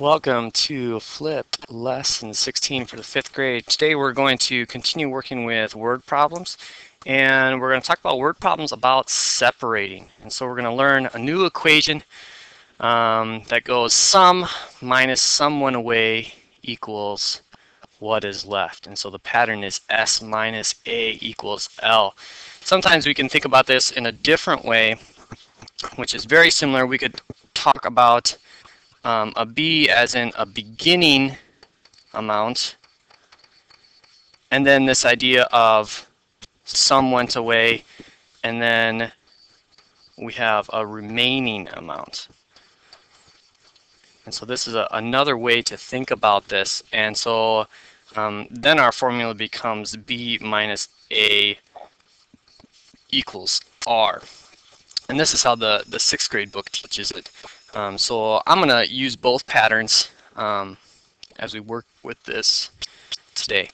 Welcome to Flip Lesson 16 for the 5th grade. Today we're going to continue working with word problems, and we're going to talk about word problems about separating. And so we're going to learn a new equation that goes sum minus sum one away equals what is left. And so the pattern is S minus A equals L. Sometimes we can think about this in a different way, which is very similar. We could talk about a B as in a beginning amount, and then this idea of sum went away, and then we have a remaining amount. And so this is another way to think about this. And so then our formula becomes B minus A equals R. And this is how the 6th grade book teaches it. So I'm going to use both patterns as we work with this today.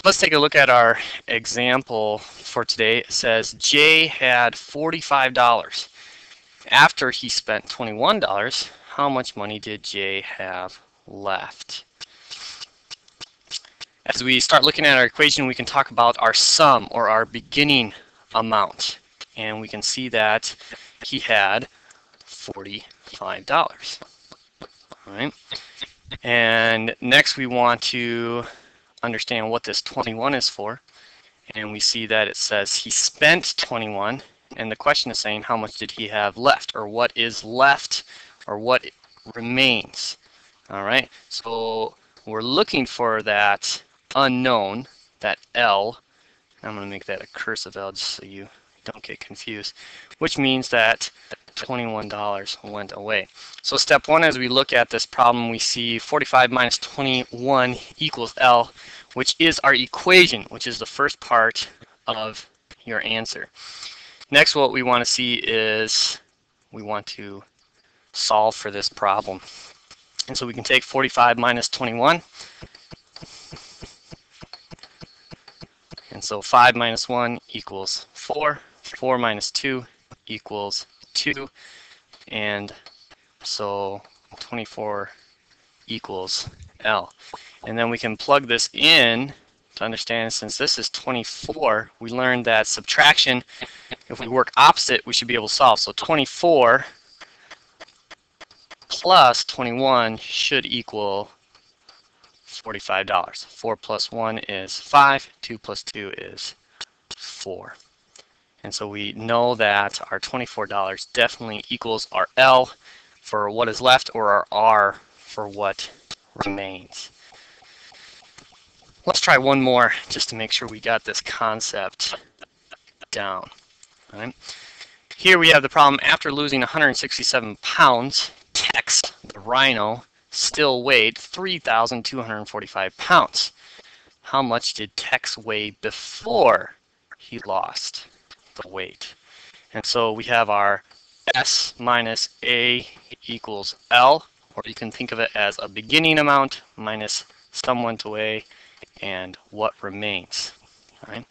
Let's take a look at our example for today. It says Jay had $45. After he spent $21, how much money did Jay have left? As we start looking at our equation, we can talk about our sum, or our beginning amount. And we can see that he had $45. All right. And next we want to understand what this 21 is for. And we see that it says he spent 21. And the question is saying how much did he have left, or what is left, or what remains. All right. So we're looking for that unknown, that L. I'm going to make that a cursive L just so you don't get confused, which means that $21 went away. So step one, as we look at this problem, we see 45 minus 21 equals L, which is our equation, which is the first part of your answer. Next, what we want to see is we want to solve for this problem. And so we can take 45 minus 21. And so 5 minus 1 equals 4. 4 minus 2 equals 2. And so 24 equals L. And then we can plug this in to understand, since this is 24, we learned that subtraction, if we work opposite, we should be able to solve. So 24 plus 21 should equal $45. 4 plus 1 is 5. 2 plus 2 is 4. And so we know that our $24 definitely equals our L for what is left, or our R for what remains. Let's try one more just to make sure we got this concept down. All right. Here we have the problem: after losing 167 pounds, Tex, the rhino, still weighed 3,245 pounds. How much did Tex weigh before he lost the weight? And so we have our S minus A equals L, or you can think of it as a beginning amount minus sum went away and what remains. All right.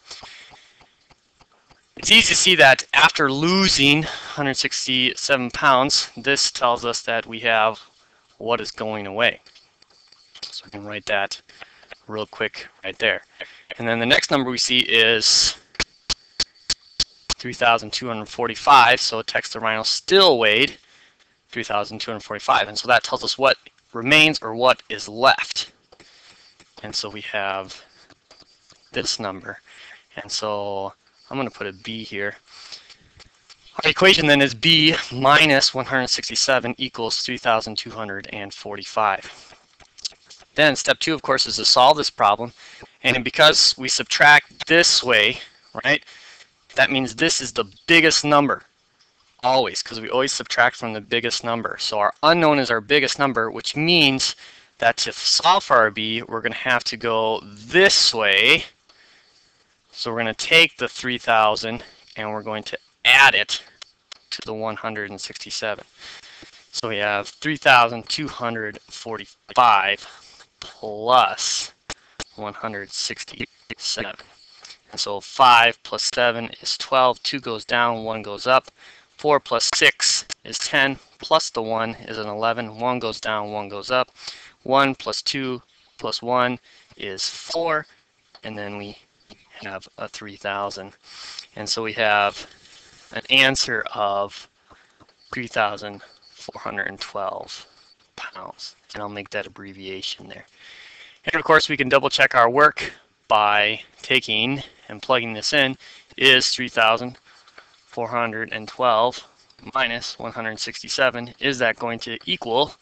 It's easy to see that after losing 167 pounds, this tells us that we have what is going away. So I can write that real quick right there. And then the next number we see is 3,245. So Tex the rhino still weighed 3,245. And so that tells us what remains, or what is left. And so we have this number. And so I'm going to put a B here. Our equation then is B minus 167 equals 3,245. Then step two, of course, is to solve this problem. And because we subtract this way, right, that means this is the biggest number, always, because we always subtract from the biggest number. So our unknown is our biggest number, which means that to solve for our B, we're going to have to go this way. So we're going to take the 3,000 and we're going to add it to the 167. So we have 3,245 plus 167. And so 5 plus 7 is 12. 2 goes down, 1 goes up. 4 plus 6 is 10, plus the 1 is an 11. 1 goes down, 1 goes up. 1 plus 2 plus 1 is 4, and then we have a 3,000. And so we have an answer of 3,412 pounds. And I'll make that abbreviation there. And of course, we can double check our work by taking and plugging this in. Is 3,412 minus 167. Is that going to equal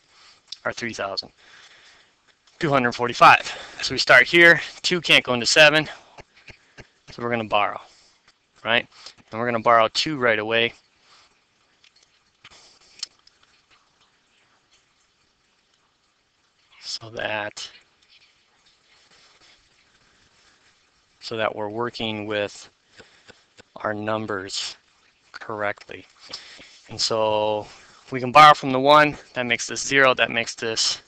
our 3,245? So we start here. 2 can't go into 7. So we're going to borrow, right? And we're going to borrow 2 right away. So that we're working with our numbers correctly. And so we can borrow from the 1, that makes this 0, that makes this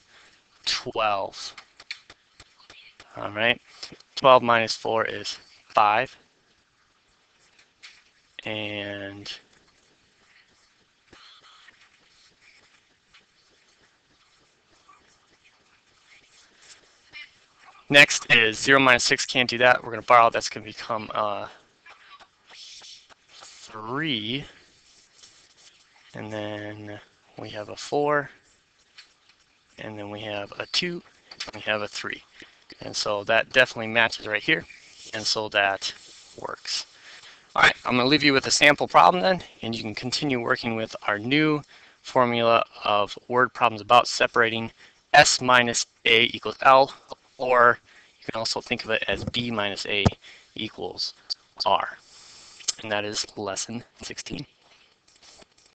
12. All right, 12 minus 4 is 5. And next is 0 minus 6, can't do that. We're going to borrow, that's going to become 3. And then we have a 4. And then we have a 2. And we have a 3. And so that definitely matches right here. And so that works. All right, I'm going to leave you with a sample problem then, and you can continue working with our new formula of word problems about separating S minus A equals L, or you can also think of it as B minus A equals R. And that is lesson 16.